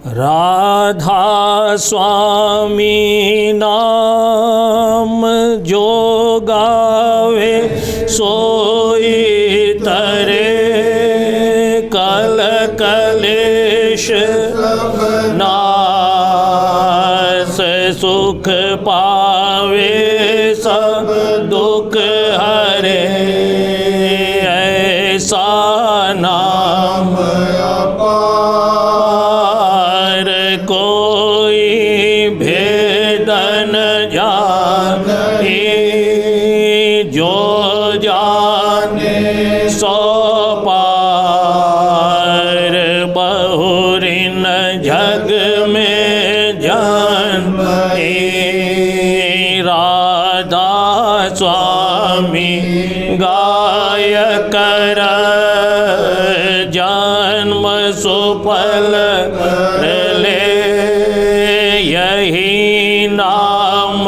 राधा स्वामी नाम जो गावे सोई तरे कल कलेश नाश सुख पावे सब दुख हरे ऐसा नाम अपार कोई भेद न जाने जो जाने सो पार बहुरिन जग में जन्म राधा स्वामी गाय कर जन्म सुफल ले यही नाम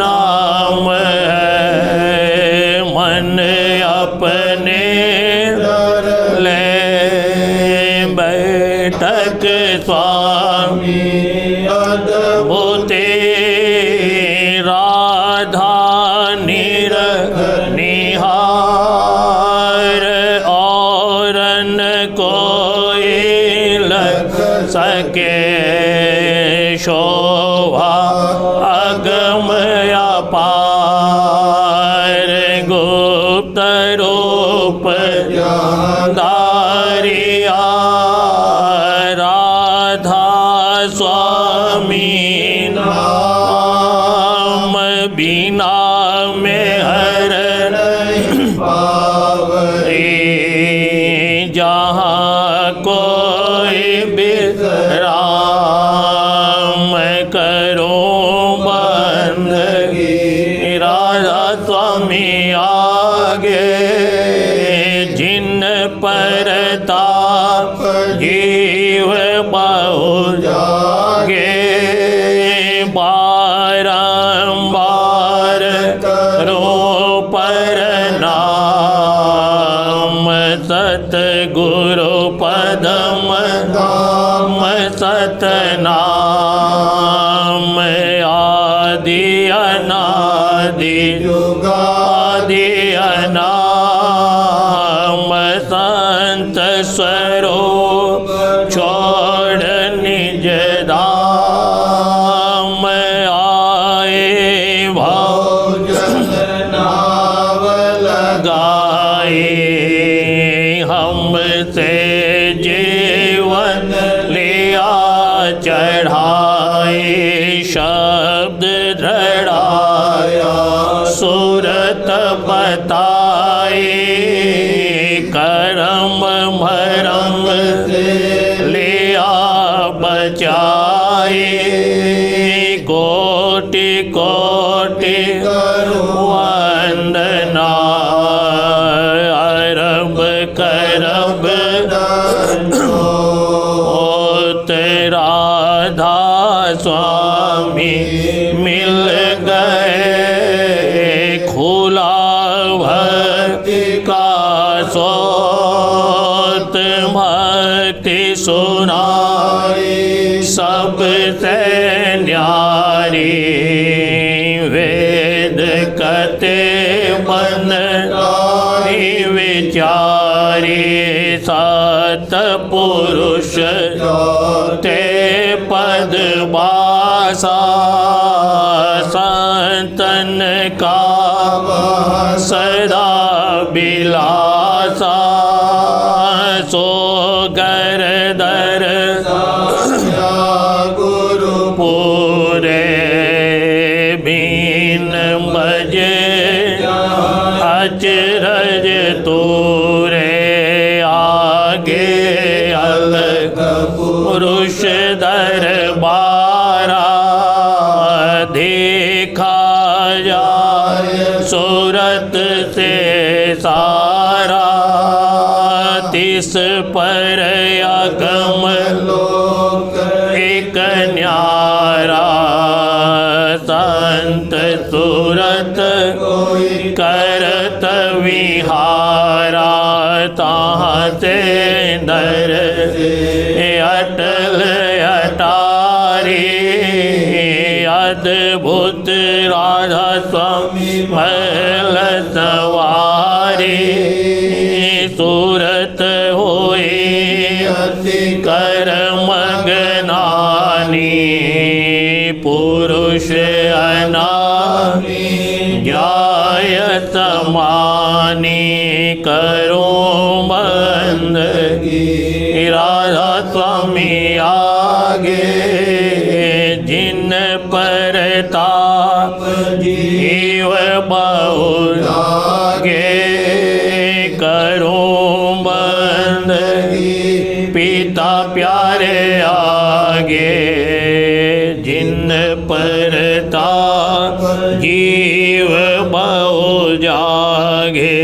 नाम है मन अपने ले बैठक स्वामी अद्भुते राधा निहार औरन कोई लग सके शोभा अगम अपार गुप्त रूप धारिया राधा स्वामी नाम बिना में हर पावे जहाँ कोई विश्राम करूं बंदगी राधा स्वामी आगे जिन पर ताप जीव बहु जागे बारंबार करो पर नाम सतगुरु पदम नाम सतनाम आदि अनादि युगादि अनाम संत स्वरूप छोड़ निज धाम आए भोजन नाव लगाए हमसे जीवन लिया चढ़ाए शब्द धड़ाया सूरत बताए करम भरम से लिया बचाए कोटि कोटि वंदना अरब करब राधा स्वामी मिल गए खुला भक्ति का सोत भक्ति सुनाई सबसे न्यारी वेद कते मन विचारी सत पुरुष ते पद बासा संतन का सदा बिलासा सो गरदर गुरु पूरे बीन बजे अचरज तूरे आगे अलग पुरुष दरबारा देखा जाए सूरत से सारा तिस पर अगम लोक एक न्यारा संत सूरत करत विहारा ताहाँ से दर अटल भूत राधा स्वामी महल सवारी सूरत होई अति कर्म गनानी पुरुष अनामी जायत मानी करो बंदगी राधा स्वामी आगे जिन पर ताप जीव बहु लागे करो बंदगी पिता प्यारे आगे जिन पर ताप जीव बहु जागे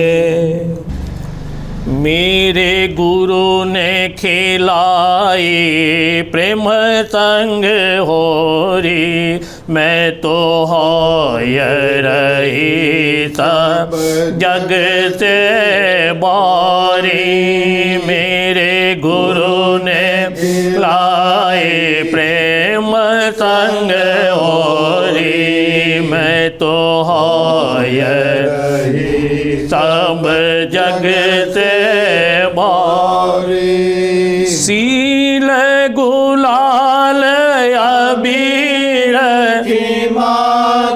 मेरे गुरु ने खिलाई प्रेम संग होरी मैं तो होय रही सब जग से बारी मेरे गुरु ने लाए प्रेम संग होरी मैं तो होय सब जग से बारी सील गुलाल अबीर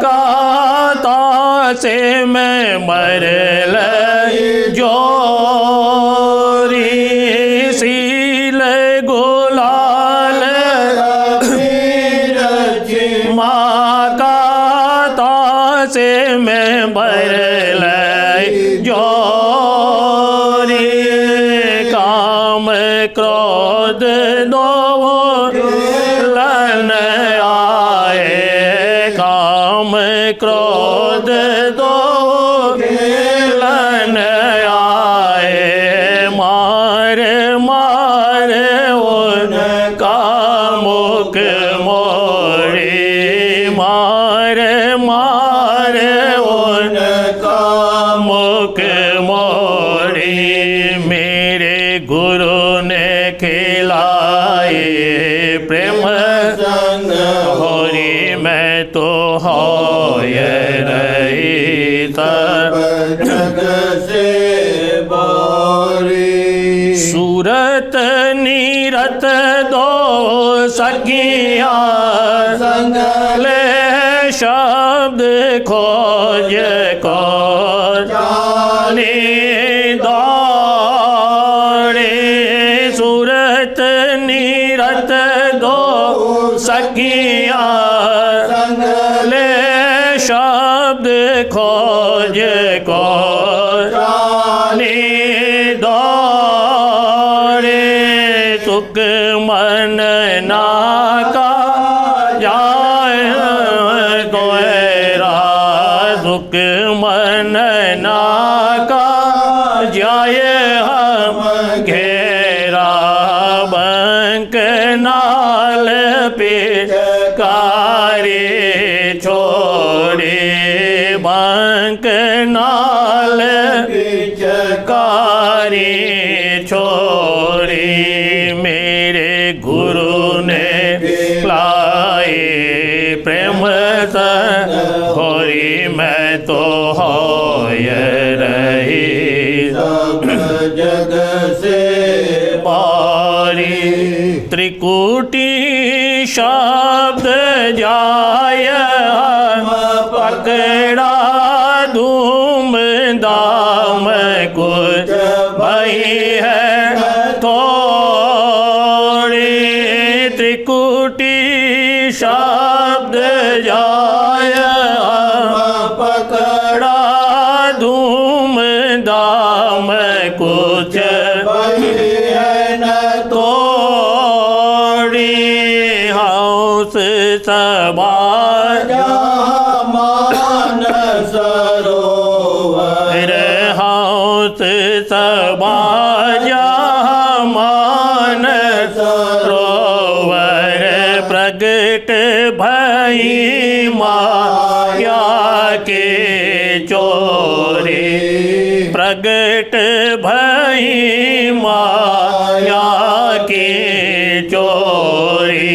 काता से मैं मरल जोरी सील गुलाल माँ काता से मैं मरल जोरी काम क्रोध दो लन आए काम क्रोध दो लन आए मार मार उन कामुक मोरी मार मार उन कामुक मोरी मेरे गुरु ने खिलाए प्रेम संग होरी मैं तो होय रही जग से बारी सूरत नीरत दो सखिया संग ले शब्द खोज को जाने नीरत दो सखिया संग ले शब्द खोज को जाने दौड़े तुक मन नाका जाए तोरा तुक मन नाका जाए हम घेरा बंक नाल पे कारी छोड़े बंक नाल कारी छोड़े मेरे गुरु ने लाए प्रेम होरी मैं तो होय रही जग से पारी त्रिकुटी शब्द जाय पकड़ा धूम दाम कुछ भई है थोड़ी त्रिकुटी शब्द जाय पकड़ा धूम दाम कुछ भई है न तोड़ी हंस सवार मान सरोवर हंस सवार मान सरोवर प्रगट भई माया के चोरी प्रगट भई माया के चोरी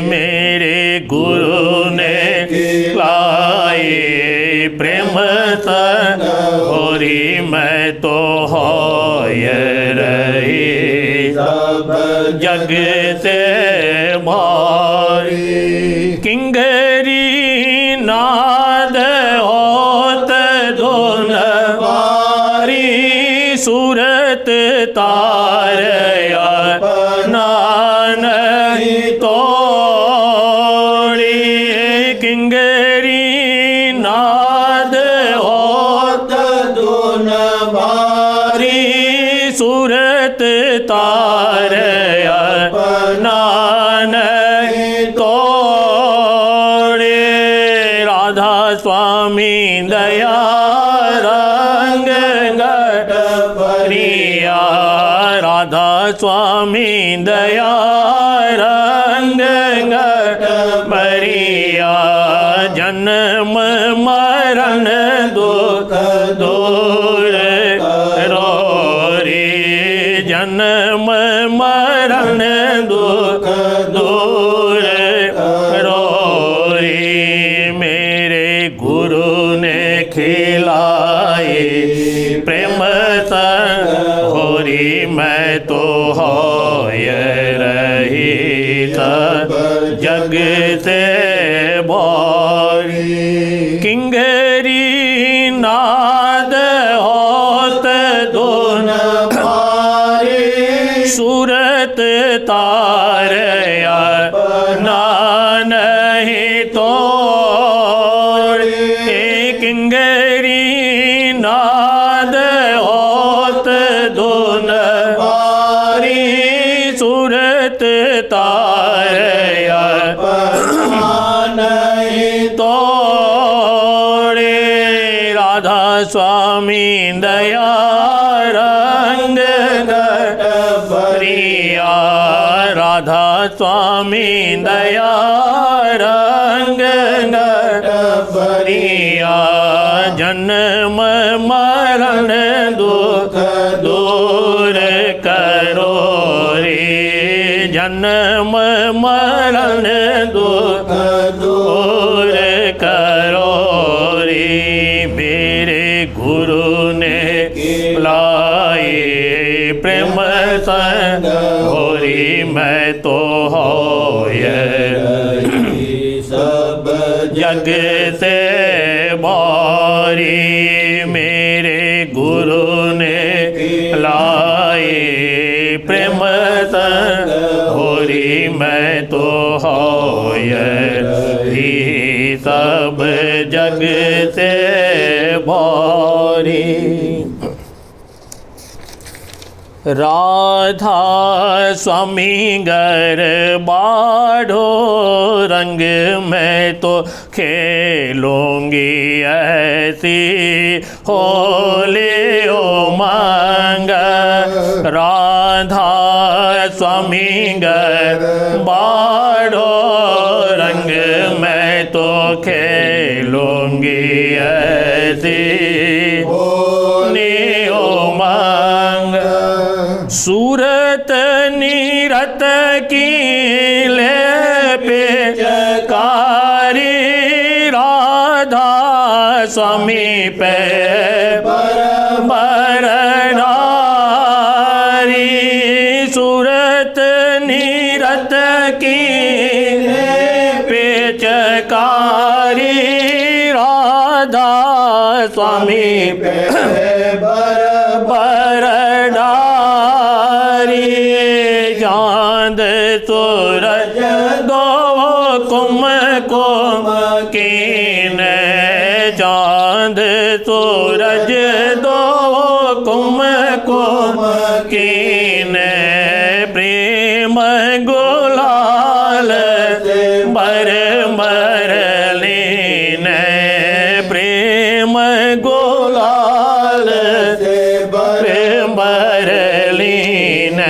मेरे गुरु ने मैं तो होय रही सब जग से भारी। किंगरी नाद होत धुन बारी सूरत तारया नान तोड़ी। किंगरी नाद होत धुन बारी सूरत तारया नान तोड़े। राधा स्वामी दया रंग घट भरिया राधा स्वामी दया रंग घट भरिया। जन्म मरण दुख दूर करो रे जन्म मरण दुख दूर करो रे। मेरे गुरु ने खिलाए प्रेम होरी मैं तो होय रही सब जग से भारी। किंगरी नाद होत धुन बारी सूरत तारया नान तोड़े। किंगरी नाद होत धुन बारी सूरत तारया तोड़े। राधा स्वामी दया रंग घट भरिया राधा स्वामी दया रंग घट भरिया। जन्म मरण दुख दूर करो रे जन्म मरण दुख दूर करो रे। मेरे गुरु ने लाए प्रेम संग होरी मैं तो होय सब जग से भारी। मेरे गुरु ने लाए प्रेम संग होरी मैं तो होय सब जग से भारी। राधा स्वामी घर बाढ़ो रंग में तो खेलूंगी ऐसी होली ओ मांग। राधा स्वामी घर बाढ़ो रंग में तो खेलूंगी ऐसी होली ओ मांग। सूरत नीरत की ले पे कारी राधा स्वामी पे बरनारी। सूरत नीरत की पे चकारी राधा स्वामी पे बरनारी। चांद सूरज दो कुम कुम कीन चांद सूरज दो कुम कुम कीन। प्रेम गुलाल बर बर लीन प्रेम गुलाल बर बर लीन।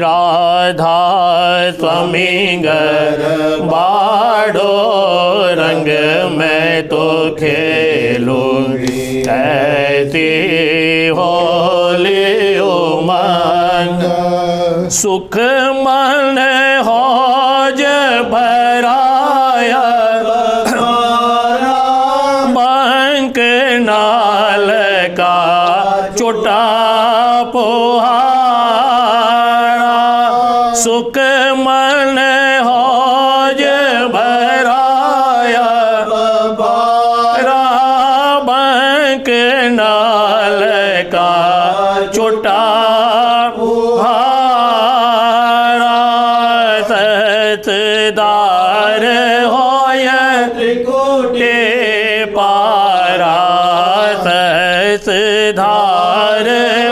राधा स्वामी घर बाढ़ो रंग में तो खेलूंगी ऐसी होली उमंग। सुख मन होज भराया बंक नाल का मन हौज भराया बंक नाल का छोटा भारा सतदार होय त्रिकुटे पारा सतधार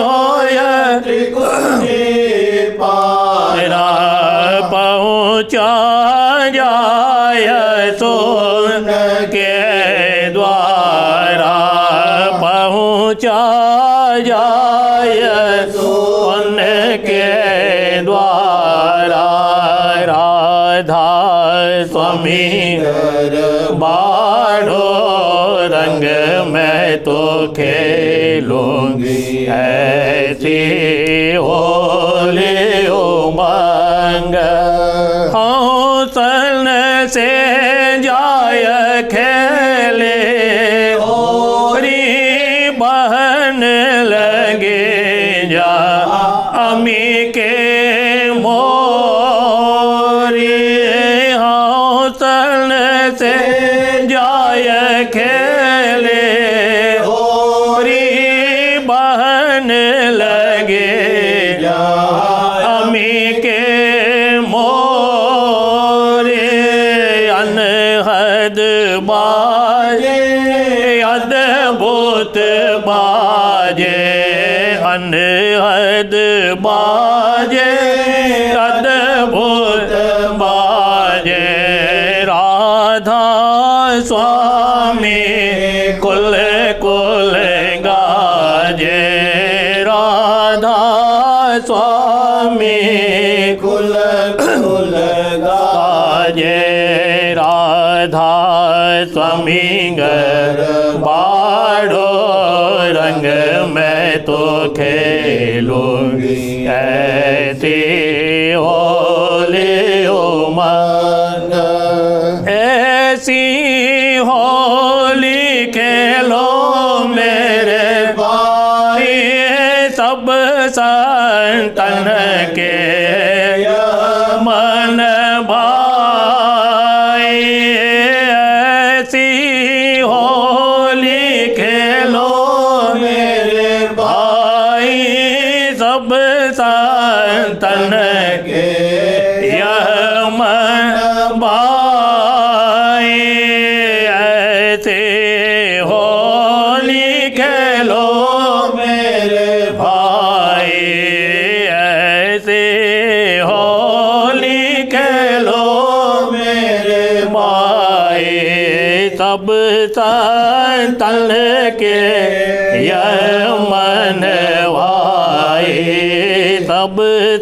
होय त्रिकुटे पारा पहुँचा जाय सोन के द्वारा पहुँचा जाय सोन के द्वारा राधा स्वामी बाढ़ो रंग मैं तो खेलूंगी ऐसी होली उमंग हौसल से जाय खेले होरी बहन लगे जा अमी के मोरी हौसल से जाय खेले होरी बहन लगे जा अमी के मोरे अनहद बाजे अद्भुत बाजे अनहद बाजे अद्भुत बाजे राधा स्वामी कुल कुल गाजे राधा स्वामी कुल कुल गाजे राधा स्वामी गर बाढ़ो रंग मैं तो खेलूंगी ऐसी होली उमंग ऐसी होली खेलो मेरे भाई सब संतन के मन भाई ऐसी होली खेलो मेरे भाई सब संतन के यह मन भाई ऐसे होली खेलो मेरे भाई ऐसे होली खेलो मेरे भाई सब संतन के यह मन भाई सब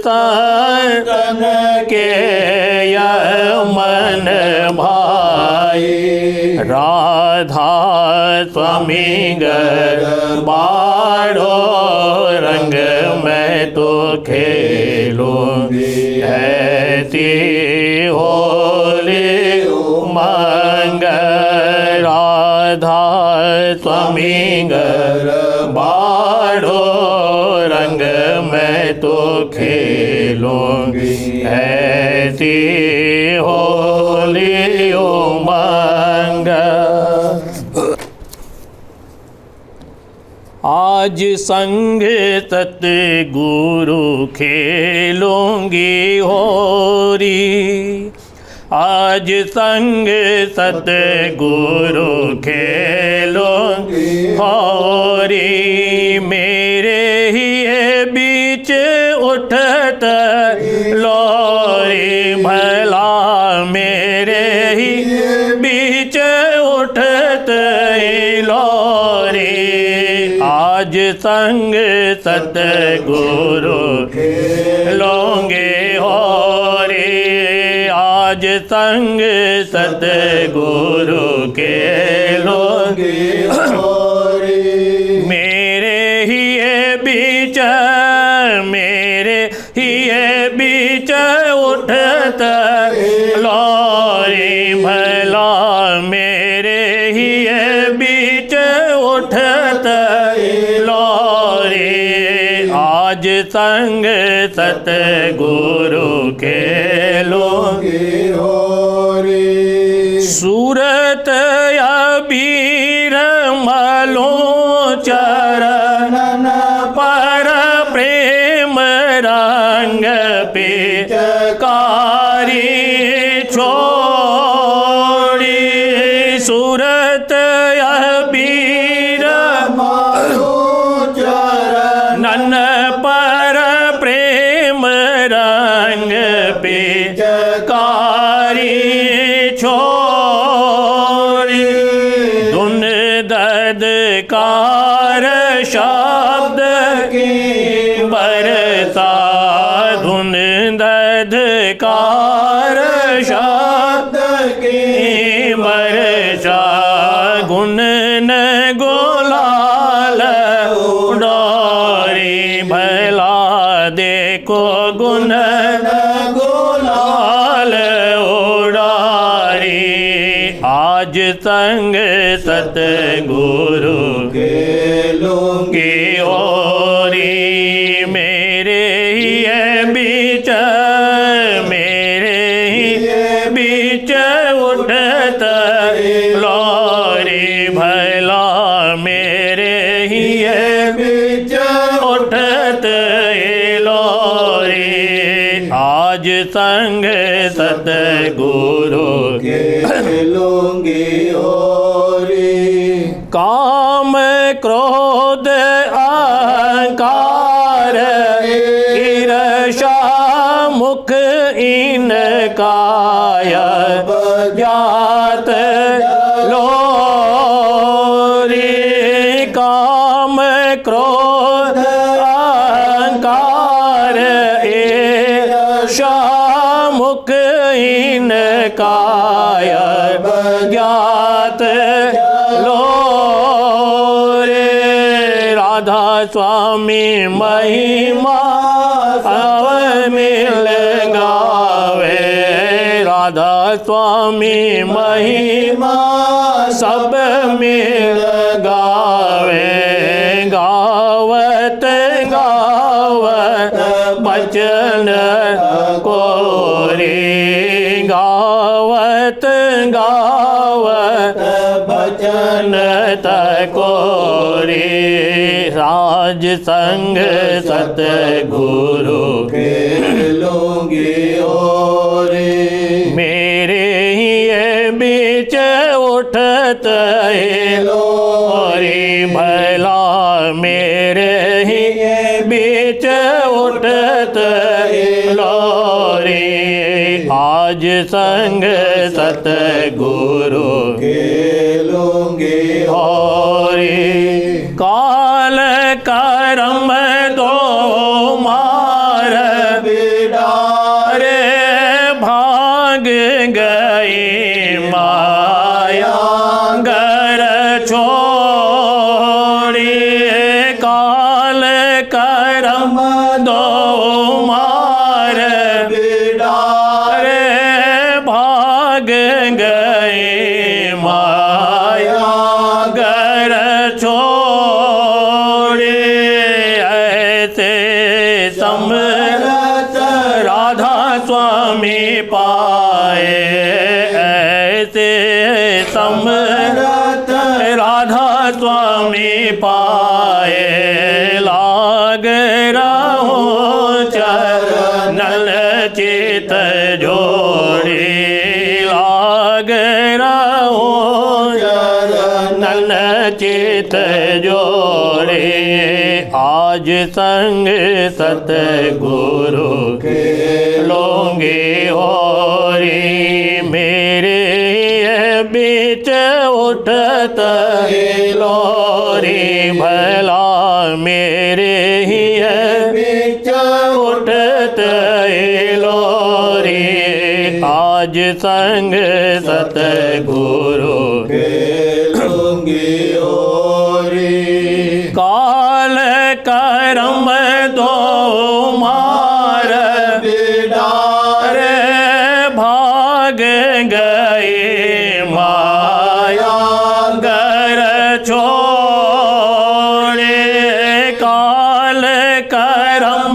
संतन के यह मन भाई राधा स्वामी गर बाढ़ो रंग मैं तो खेलूंगी ऐसी होली उमंग राधा स्वामी गर बाढ़ो रंग मैं तो खेलूंगी ऐसी होली उमंग आज संग सतगुरु खेलूंगी होरी आज संग सतगुरु खेलूंगी होरी मेरे ही बीच उठत लोरी भला मेरे ही बीच उठत लोरी आज संग सतगुरु खेलोंगे होरी आज संग सतगुरु खेलोंगे होरी मेरे ही बीच उठत लोरी भला मेरे ही बीच उठत लोरी आज संग सतगुरु के लोगे सूरत अबीर मलोचरण पर प्रेम रंग पे कारी छोड़ी सूरत अबीर नन पर प्रेम रंग पे कारी छोड़ी धुन ददकार शब्द की बरसा धुन ददकार शब्द की बरसा गुण न गुलाल डोरी भला देखो गुण न गुलाल उडारी आज संग सतगुरु के लोगे ओरी मेरे ही बीच मेरे ही बीच उठत लोरी भला मेरे ही बीच उठत लोरी आज संग सतगुरु के लोगे काम क्रोध अहंकार ईर्षा मुख इनकाय ज्ञात लोरी काम क्रोध अहंकार ईर्षा मुख इनकाय ज्ञात लोरे राधा स्वामी महिमा अब मिल गावे राधा स्वामी महिमा सब मिल गावे गावत गावत बचन कोरी गावत गावत बचन तकोरी राज संग सतगुरु के लोगे मेरे ही बीच उठत लोरी भला मेरे ही बीच उठत लोरी आज संग सतगुरु के लोगे काल करम दो मार बिडारे भाग गई माया घर छोड़ी काल करम दो मार बिडारे भाग गई माया घर छोड़े ऐसे समरथ राधा स्वामी पाए ऐसे समरथ राधा स्वामी पाए लाग रहो चरणल चित जोड़ी लाग रहो चरणल चित जोड़े आज संग सतगुरु के लोगे मेरे बीच उठत लोरी भला मेरे ही बीच उठत लोरी आज संग सतगुरु के लोगे काल करम दो मार बिडारे भाग गए माया घर छोड़े काल करम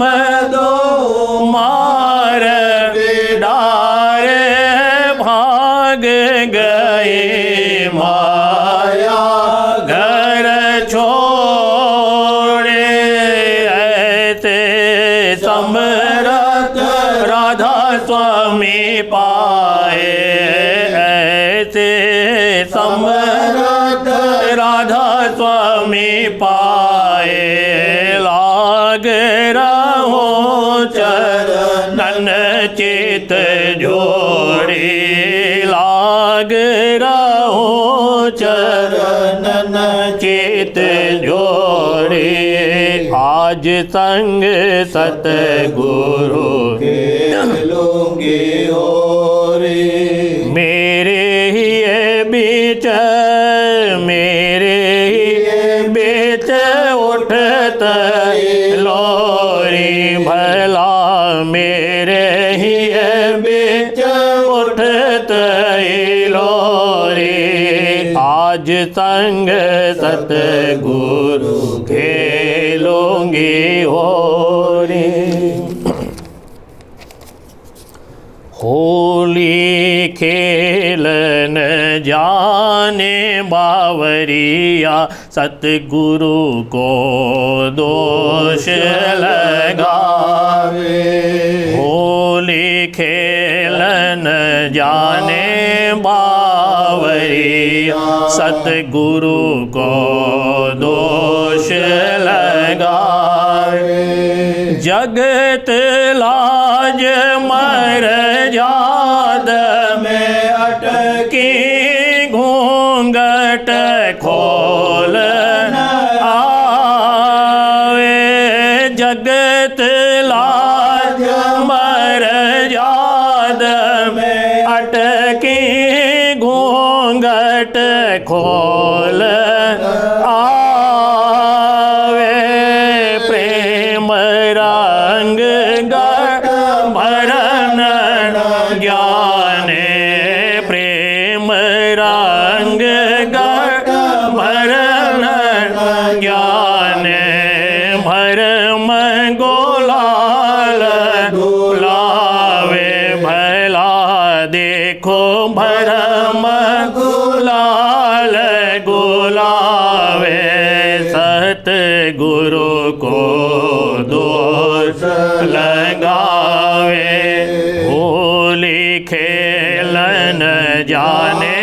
भाग गए माया घर छोड़े। ऐसे समरथ राधा स्वामी पाए, ऐसे समरथ राधा स्वामी पाए। लाग रहो चरणन चित जोड़ी, लाग रहो चरणन चित जोड़ी। आज संग सतगुरु लूंगी हो रे, मेरे ही बीच, मेरे ही बीच उठत लोरी भला, मेरे ही बीच उठत लोरी। आज संग सतगुरु खेलूंगी हो रे। होली खेलन जाने बावरिया, सतगुरु को दोष लगावे। होली खेलन जाने बावरिया, सतगुरु को दोष लगावे। जगत लाज मर जाद में अटकी, घूंघट खोल आवे। जगत लाज मर जाद में अटकी, घूंघट खोल आवे। प्रेम रंग भरन ज्ञाने, प्रेम रंग भरन ज्ञाने। भरम गोलाल गुलावे भला, देखो भरम गुलाल गुलावे। सतगुरु को दोष लगावे। होली खेलन जाने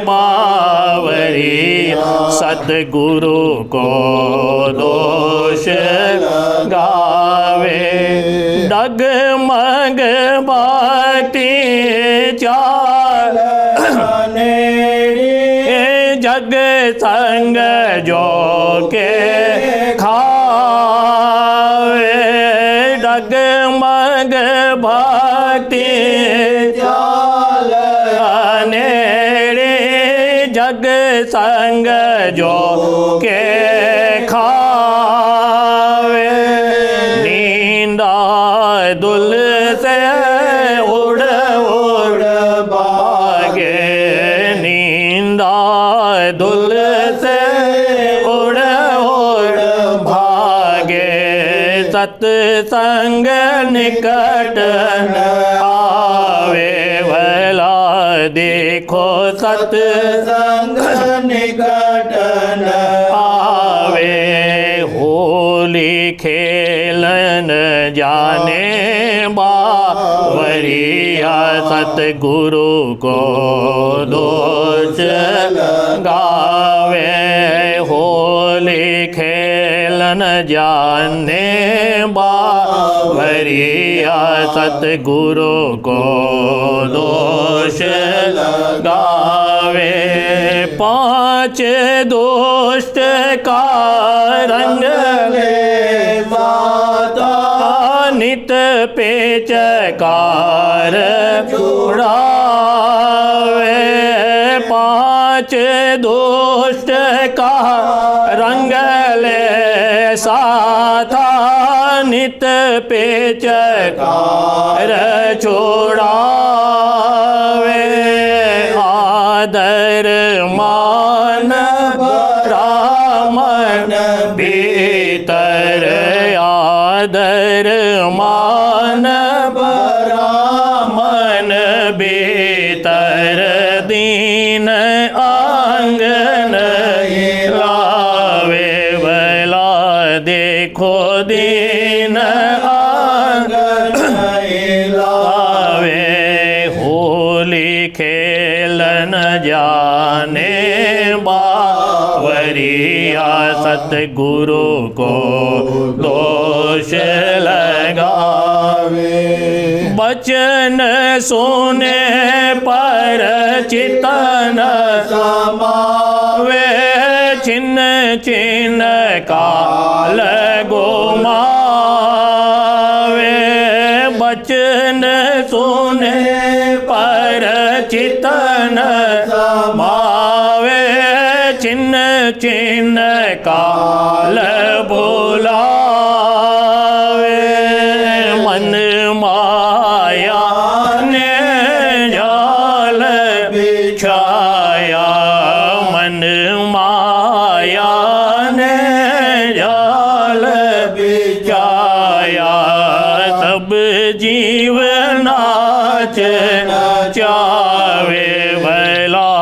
बावरिया, सतगुरु को दोष गावे। डगमग बाती चालने, जग संग जो के खावे। डगमग भाती चालने, जग संग जो के खावे। नींदा दुल से उड़ उड़ भागे, नींदा दुल से उड़ उड़ भागे। सत्संग निकट आवे भला, देखो सत्संग निकट आवे। होली खेलन जाने बावरिया, सतगुरु को दोष गावे। होली खेलन जाने बावरिया, सतगुरु को दोष गावे। पांच दोस्त का रंग नित पेचकार छुड़ावे। पांच दोस्त का रंग ले साथा, नित पेचकार छोड़ावे। आदर मान ब्राह्मण भीतर, आदर मान ब्राह्मण भीतर। खेल न जाने बावरिया सतगुरु को दोष लगावे। बचन सुने पर चितन समावे छिन्न छिन्न काल गुमावे। बचन सुने पर चितन समावे छिन्न छिन्न काल बुलावे। मन माया ने जाल बिछाया मन माया ने जाल बिछाया। सब जीव नाच चावे भला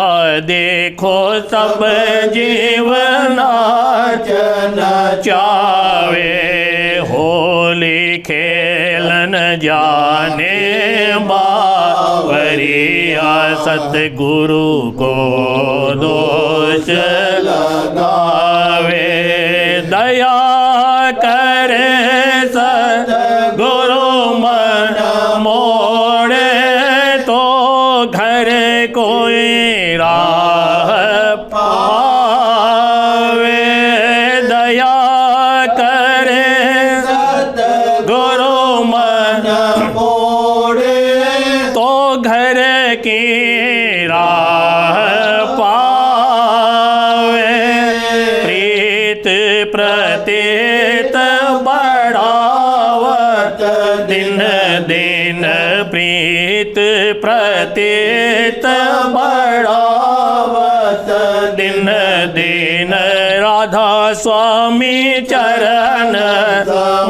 देखो सब जीव नाच नचावे। होली खेलन जाने बावरिया सतगुरु को दोष लगावे। दया करे सतगुरु मन मोड़े तो घर कोई राह पावे। दया करे सतगुरु मन मोड़े तो घर की राह पावे। प्रीत प्रतीत बढ़ावत दिन दिन प्रीत प्रतीत बढ़ावत दिन दिन। राधा स्वामी चरण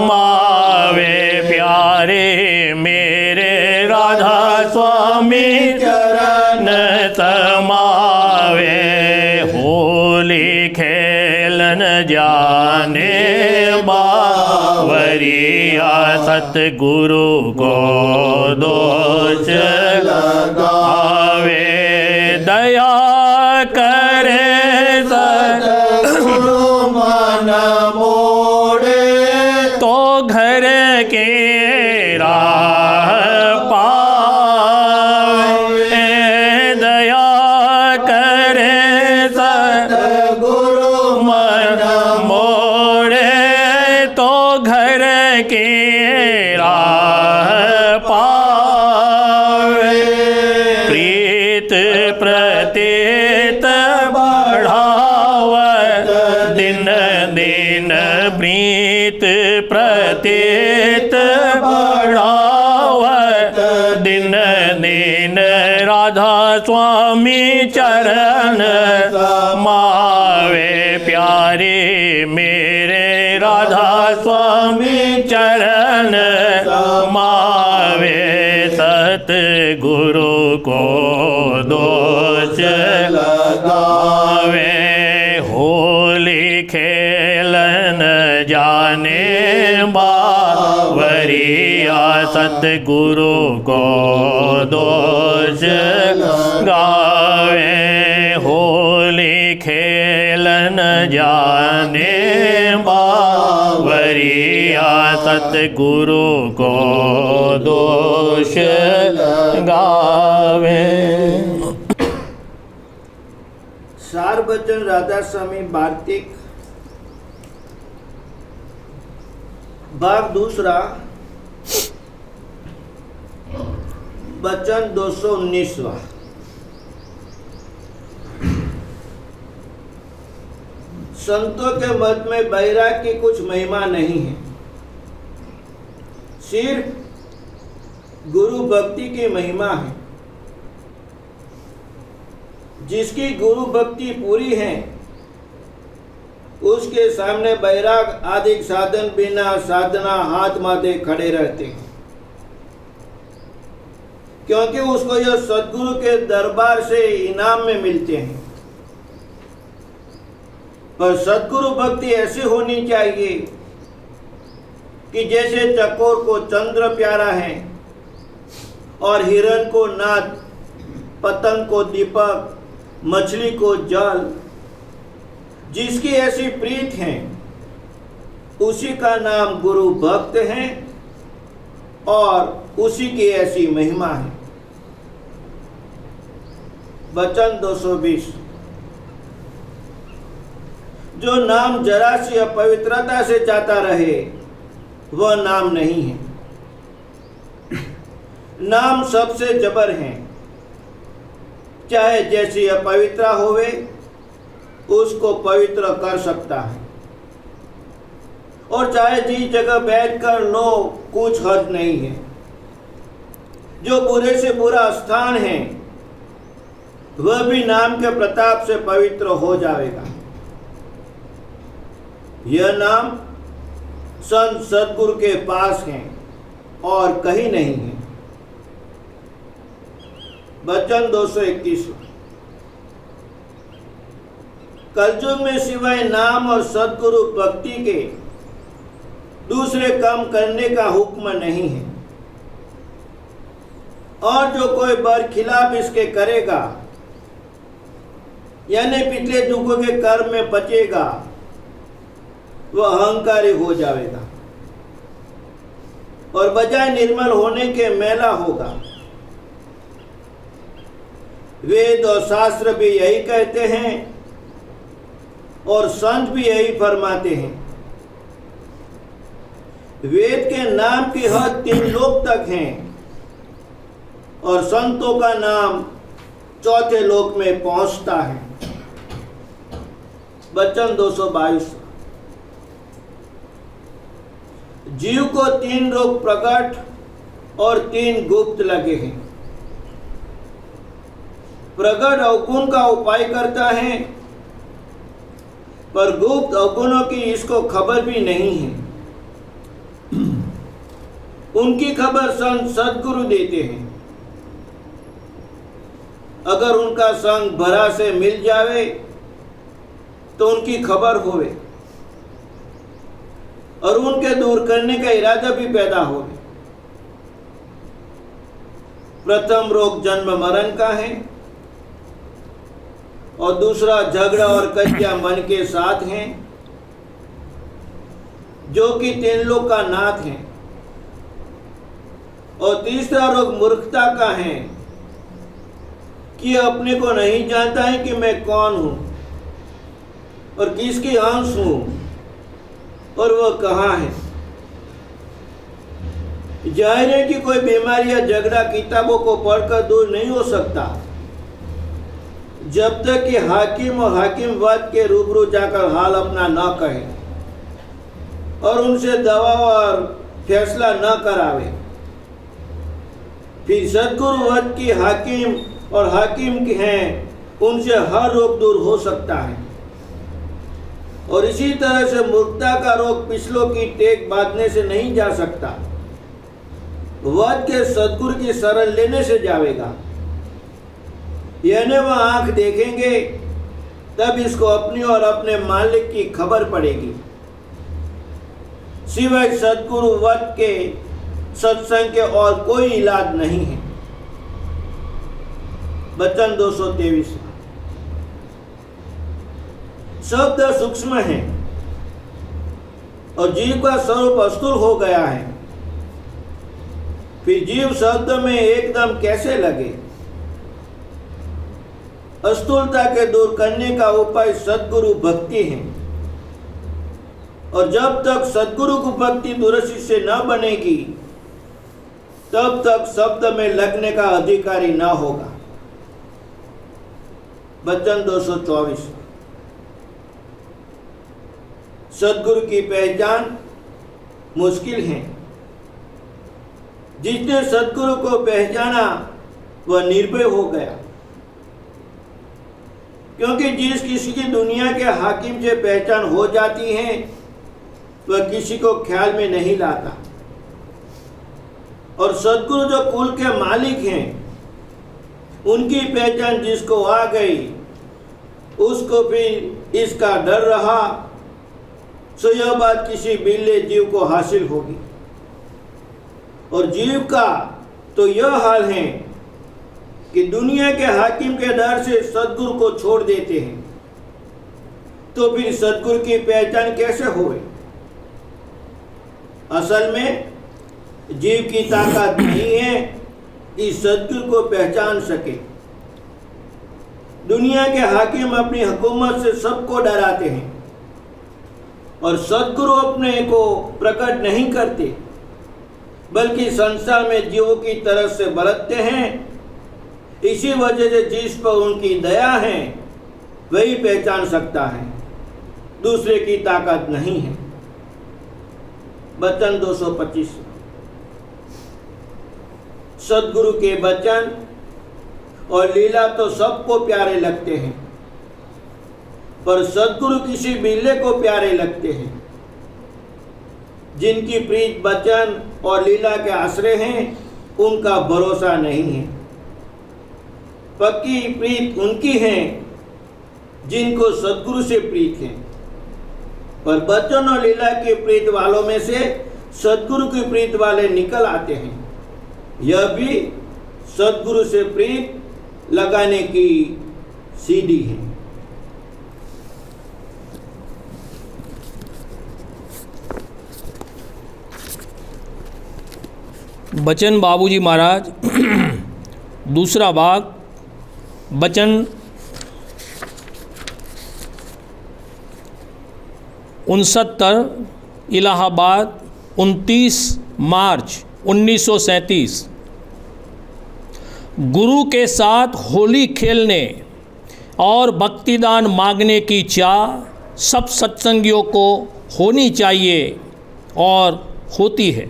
मावे प्यारे मेरे राधा स्वामी चरण समावे। होली खेलन जाने बावरिया सतगुरु को दोष लगावे। दया करे सतगुरु मन मोड़े तो घर के राह पावे। दया करे सतगुरु मन मोड़े तो घर के राह पावे। प्रीत प्रतीत बढ़ावत दिन दिन प्रीत प्रतीत बढ़ावत दिन दिन। राधा स्वामी चरण मावे प्यारे मेरे राधा स्वामी चरण मावे। सतगुरु को दोष लगावे। होली खेलन जाने बावरिया सतगुरु को दोष गावे। होली खेलन जाने बावरिया सतगुरु को दोष गावे। सार बचन राधा स्वामी वार्तिक भाग दूसरा बचन 219वां। संतों के मत में बैराग की कुछ महिमा नहीं है, सिर्फ गुरु भक्ति की महिमा है। जिसकी गुरु भक्ति पूरी है उसके सामने बैराग आदि साधन बिना साधना हाथ माथे खड़े रहते हैं, क्योंकि उसको यह सद्गुरु के दरबार से इनाम में मिलते हैं। पर सद्गुरु भक्ति ऐसी होनी चाहिए कि जैसे चकोर को चंद्र प्यारा है और हिरण को नाद पतंग को दीपक, मछली को जल, जिसकी ऐसी प्रीत है उसी का नाम गुरु भक्त है और उसी की ऐसी महिमा है। वचन 220। जो नाम जरा सी अपवित्रता से जाता रहे वह नाम नहीं है। नाम सबसे जबर है, चाहे जैसी अपवित्र होवे उसको पवित्र कर सकता है, और चाहे जिस जगह बैठकर लो कुछ हर्ज नहीं है। जो बुरे से बुरा स्थान है वह भी नाम के प्रताप से पवित्र हो जाएगा। यह नाम संत सद्गुरु के पास है और कहीं नहीं है। वचन 221। कलयुग में सिवाय नाम और सद्गुरु भक्ति के दूसरे काम करने का हुक्म नहीं है, और जो कोई बरखिलाफ इसके करेगा यानी पिछले युगों के कर्म में बचेगा वह अहंकारी हो जाएगा और बजाय निर्मल होने के मैला होगा। वेद और शास्त्र भी यही कहते हैं और संत भी यही फरमाते हैं। वेद के नाम की हद 3 लोक तक है और संतों का नाम 4थे लोक में पहुंचता है। वचन 222। जीव को 3 रोग प्रकट और 3 गुप्त लगे हैं। प्रकट अवगुण का उपाय करता है, पर गुप्त अवगुणों की इसको खबर भी नहीं है। उनकी खबर संत सद्गुरु देते हैं। अगर उनका संग भरा से मिल जावे तो उनकी खबर होवे और उनके दूर करने का इरादा भी पैदा होवे। प्रथम रोग जन्म मरण का है और दूसरा झगड़ा और कज्जा मन के साथ है, जो कि 3 लोक का नाथ है, और तीसरा रोग मूर्खता का है कि अपने को नहीं जानता है कि मैं कौन हूं और किसकी अंश हूं और वह कहाँ है। जाहिर है कि कोई बीमारी या झगड़ा किताबों को पढ़कर दूर नहीं हो सकता, जब तक कि हाकिम और हाकिमवाद के रूबरू जाकर हाल अपना न कहे और उनसे दवा और फैसला न करावे। फिर सद्गुरु वध की हाकिम और हाकिम के हैं, उनसे हर रोग दूर हो सकता है। और इसी तरह से मूर्खता का रोग पिछलों की टेक बांधने से नहीं जा सकता, वध के सद्गुरु की शरण लेने से जाएगा। यानी वह आंख देखेंगे तब इसको अपनी और अपने मालिक की खबर पड़ेगी। सिवाय सद्गुरु वध के सत्संग के और कोई इलाज नहीं है। वचन 223। शब्द सूक्ष्म है और जीव का स्वरूप स्थूल हो गया है, फिर जीव शब्द में एकदम कैसे लगे। स्थूलता के दूर करने का उपाय सद्गुरु भक्ति है, और जब तक सद्गुरु को भक्ति दूरदर्शी से न बनेगी तब तक शब्द में लगने का अधिकारी न होगा। वचन 224। सद्गुरु की पहचान मुश्किल है। जिसने सद्गुरु को पहचाना वह निर्भय हो गया, क्योंकि जिस किसी की दुनिया के हाकिम से पहचान हो जाती है वह किसी को ख्याल में नहीं लाता, और सद्गुरु जो कुल के मालिक हैं उनकी पहचान जिसको आ गई उसको फिर इसका डर रहा, सो यह बात किसी बिल्ले जीव को हासिल होगी। और जीव का तो यह हाल है कि दुनिया के हाकिम के डर से सद्गुरु को छोड़ देते हैं, तो फिर सद्गुरु की पहचान कैसे होगी? असल में जीव की ताकत नहीं है कि सद्गुरु को पहचान सके। दुनिया के हाकिम अपनी हुकूमत से सबको डराते हैं और सद्गुरु अपने को प्रकट नहीं करते, बल्कि संसार में जीवों की तरफ से बरतते हैं। इसी वजह से जिस पर उनकी दया है वही पहचान सकता है, दूसरे की ताकत नहीं है। वचन 225। सद्गुरु के वचन और लीला तो सबको प्यारे लगते हैं, पर सद्गुरु किसी बिल्ले को प्यारे लगते हैं। जिनकी प्रीत वचन और लीला के आश्रय हैं, उनका भरोसा नहीं है। पक्की प्रीत उनकी है जिनको सद्गुरु से प्रीत है, पर वचन और लीला की प्रीत वालों में से सद्गुरु की प्रीत वाले निकल आते हैं। यह भी सद्गुरु से प्रीत लगाने की सीढ़ी है। बचन बाबूजी महाराज दूसरा भाग, बचन 69, इलाहाबाद 29 मार्च 1937। गुरु के साथ होली खेलने और भक्तिदान मांगने की चाह सब सत्संगियों को होनी चाहिए और होती है,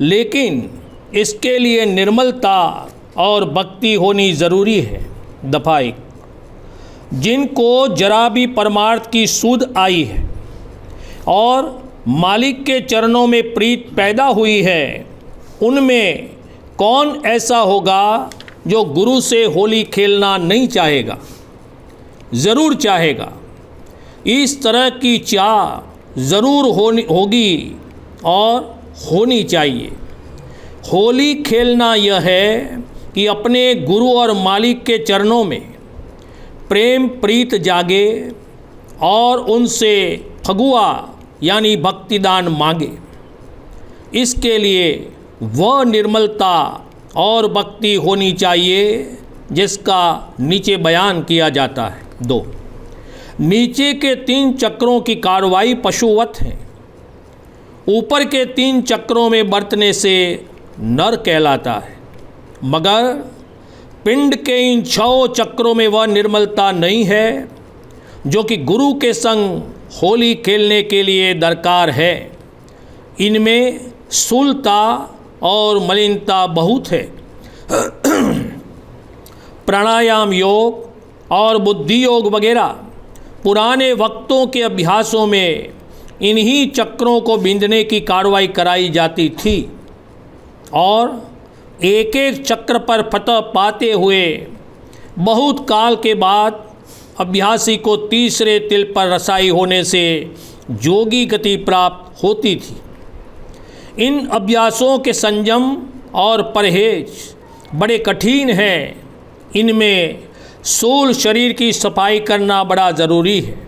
लेकिन इसके लिए निर्मलता और भक्ति होनी ज़रूरी है। दफ़ा 1। जिनको जरा भी परमार्थ की सूध आई है और मालिक के चरणों में प्रीत पैदा हुई है, उनमें कौन ऐसा होगा जो गुरु से होली खेलना नहीं चाहेगा? ज़रूर चाहेगा। इस तरह की चाह ज़रूर होगी और होनी चाहिए। होली खेलना यह है कि अपने गुरु और मालिक के चरणों में प्रेम प्रीत जागे और उनसे फगुआ यानी भक्तिदान मांगे। इसके लिए वह निर्मलता और भक्ति होनी चाहिए जिसका नीचे बयान किया जाता है। 2। नीचे के 3 चक्रों की कार्रवाई पशुवत है। ऊपर के 3 चक्रों में बरतने से नर कहलाता है, मगर पिंड के इन 6 चक्रों में वह निर्मलता नहीं है जो कि गुरु के संग होली खेलने के लिए दरकार है। इनमें स्थूलता और मलिनता बहुत है। प्राणायाम योग और बुद्धि योग वगैरह पुराने वक्तों के अभ्यासों में इन्हीं चक्रों को बिंदने की कार्रवाई कराई जाती थी और एक एक चक्र पर फतह पाते हुए बहुत काल के बाद अभ्यासी को तीसरे तिल पर रसाई होने से जोगी गति प्राप्त होती थी। इन अभ्यासों के संयम और परहेज बड़े कठिन हैं। इनमें स्थूल शरीर की सफाई करना बड़ा ज़रूरी है।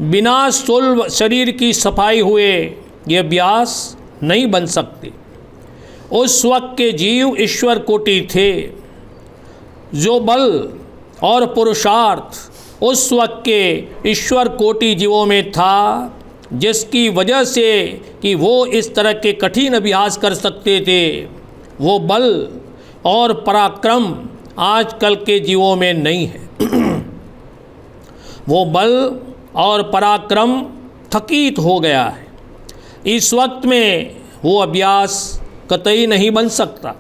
बिना स्थूल शरीर की सफाई हुए ये अभ्यास नहीं बन सकते। उस वक्त के जीव ईश्वर कोटि थे। जो बल और पुरुषार्थ उस वक्त के ईश्वर कोटि जीवों में था, जिसकी वजह से कि वो इस तरह के कठिन अभ्यास कर सकते थे, वो बल और पराक्रम आजकल के जीवों में नहीं है। वो बल और पराक्रम थकीत हो गया है। इस वक्त में वो अभ्यास कतई नहीं बन सकता।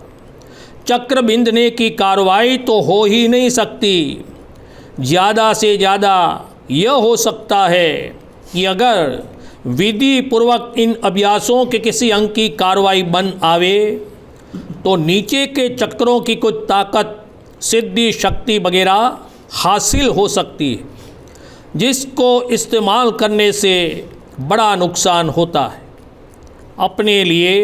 चक्र बिंदने की कार्रवाई तो हो ही नहीं सकती। ज़्यादा से ज़्यादा यह हो सकता है कि अगर विधि पूर्वक इन अभ्यासों के किसी अंग की कार्रवाई बन आवे तो नीचे के चक्रों की कुछ ताकत, सिद्धि, शक्ति वगैरह हासिल हो सकती है, जिसको इस्तेमाल करने से बड़ा नुकसान होता है। अपने लिए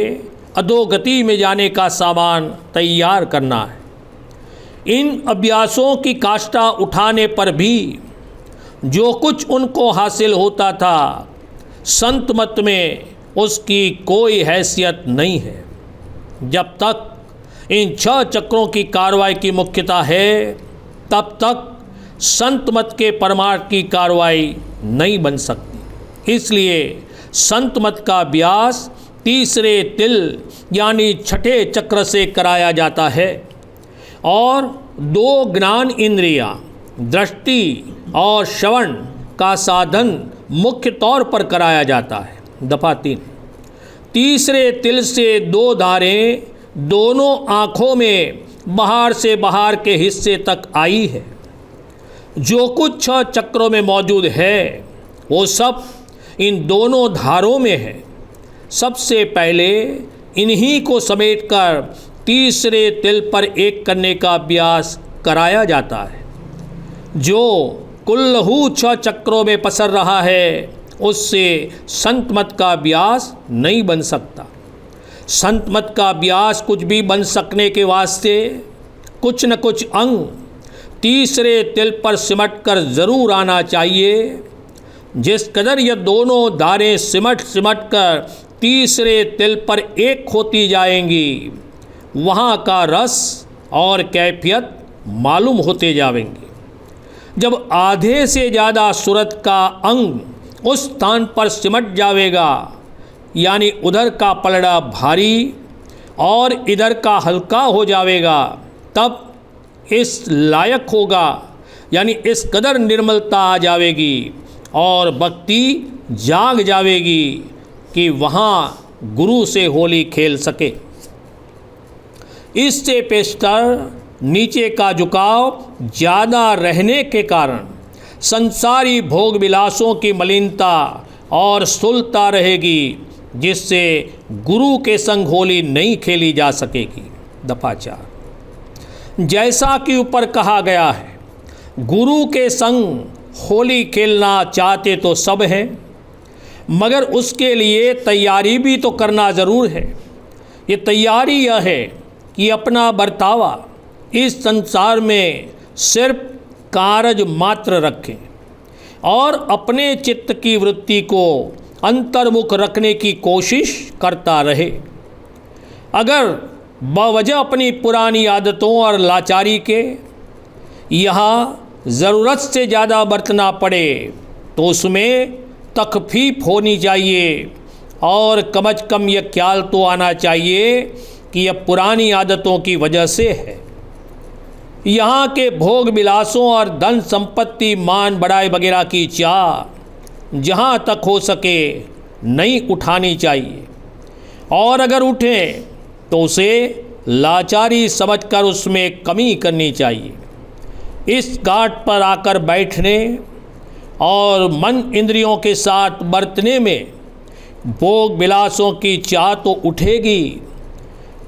अधोगति में जाने का सामान तैयार करना है। इन अभ्यासों की काष्ठा उठाने पर भी जो कुछ उनको हासिल होता था, संत मत में उसकी कोई हैसियत नहीं है। जब तक इन 6 चक्रों की कार्रवाई की मुख्यता है, तब तक संत मत के परमार्थ की कार्रवाई नहीं बन सकती। इसलिए संत मत का अभ्यास तीसरे तिल यानी छठे चक्र से कराया जाता है और 2 ज्ञान इंद्रियां दृष्टि और श्रवण का साधन मुख्य तौर पर कराया जाता है। दफा 3, तीसरे तिल से 2 धारें दोनों आँखों में बाहर से बाहर के हिस्से तक आई है। जो कुछ 6 चक्रों में मौजूद है वो सब इन दोनों धारों में है। सबसे पहले इन्हीं को समेटकर तीसरे तिल पर एक करने का अभ्यास कराया जाता है। जो कुल्लहू 6 चक्रों में पसर रहा है, उससे संत मत का अभ्यास नहीं बन सकता। संत मत का अभ्यास कुछ भी बन सकने के वास्ते कुछ न कुछ अंग तीसरे तिल पर सिमट कर ज़रूर आना चाहिए। जिस कदर ये दोनों धारें सिमट कर तीसरे तिल पर एक होती जाएंगी, वहाँ का रस और कैफियत मालूम होते जाएंगे। जब आधे से ज़्यादा सूरत का अंग उस स्थान पर सिमट जाएगा, यानी उधर का पलड़ा भारी और इधर का हल्का हो जाएगा, तब इस लायक होगा, यानी इस कदर निर्मलता आ जाएगी और भक्ति जाग जाएगी कि वहाँ गुरु से होली खेल सके। इससे पेशतर नीचे का झुकाव ज़्यादा रहने के कारण संसारी भोग विलासों की मलिनता और स्थूलता रहेगी, जिससे गुरु के संग होली नहीं खेली जा सकेगी। दफा 4, जैसा कि ऊपर कहा गया है, गुरु के संग होली खेलना चाहते तो सब हैं, मगर उसके लिए तैयारी भी तो करना ज़रूर है। ये तैयारी यह है कि अपना बर्तावा इस संसार में सिर्फ कारज मात्र रखें और अपने चित्त की वृत्ति को अंतर्मुख रखने की कोशिश करता रहे। अगर बवजह अपनी पुरानी आदतों और लाचारी के यहाँ ज़रूरत से ज़्यादा बरतना पड़े तो उसमें तखफीफ होनी चाहिए और कम अज़ कम यह ख्याल तो आना चाहिए कि यह पुरानी आदतों की वजह से है। यहाँ के भोग विलासों और धन संपत्ति मान बढ़ाई वगैरह की चाह जहाँ तक हो सके नहीं उठानी चाहिए, और अगर उठे तो उसे लाचारी समझकर उसमें कमी करनी चाहिए। इस घाट पर आकर बैठने और मन इंद्रियों के साथ बरतने में भोग विलासों की चाह तो उठेगी,